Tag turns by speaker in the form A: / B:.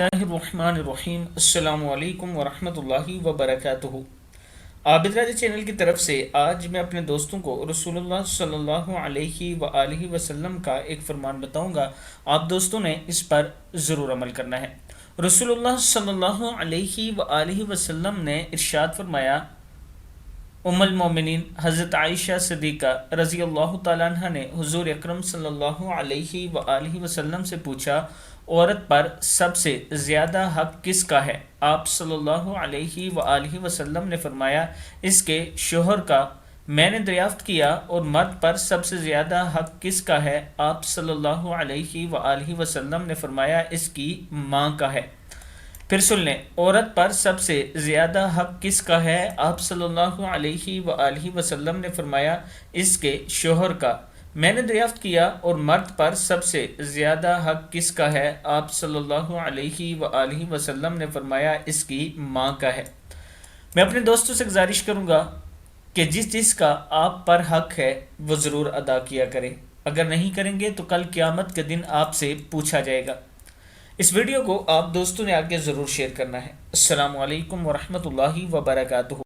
A: الرحمن الرحیم السلام علیکم ورحمۃ اللہ وبرکاتہ۔ عابد راجہ چینل کی طرف سے آج میں اپنے دوستوں کو رسول اللہ صلی اللہ علیہ وآلہ وسلم کا ایک فرمان بتاؤں گا، آپ دوستوں نے اس پر ضرور عمل کرنا ہے۔ رسول اللہ صلی اللہ علیہ وآلہ وسلم نے ارشاد فرمایا، ام المومنین حضرت عائشہ صدیقہ رضی اللہ تعالیٰ عنہ نے حضور اکرم صلی اللہ علیہ وآلہ وسلم سے پوچھا، عورت پر سب سے زیادہ حق کس کا ہے؟ آپ صلی اللہ علیہ وآلہ وسلم نے فرمایا، اس کے شوہر کا۔ میں نے دریافت کیا، اور مرد پر سب سے زیادہ حق کس کا ہے؟ آپ صلی اللہ علیہ وآلہ وسلم نے فرمایا، اس کی ماں کا ہے۔ پھر سن لیں، عورت پر سب سے زیادہ حق کس کا ہے؟ آپ صلی اللہ علیہ وآلہ وسلم نے فرمایا، اس کے شوہر کا۔ میں نے دریافت کیا، اور مرد پر سب سے زیادہ حق کس کا ہے؟ آپ صلی اللہ علیہ وآلہ وسلم نے فرمایا، اس کی ماں کا ہے۔ میں اپنے دوستوں سے گزارش کروں گا کہ جس کا آپ پر حق ہے وہ ضرور ادا کیا کریں، اگر نہیں کریں گے تو کل قیامت کے دن آپ سے پوچھا جائے گا۔ اس ویڈیو کو آپ دوستوں نے آگے ضرور شیئر کرنا ہے۔ السلام علیکم ورحمۃ اللہ وبرکاتہ۔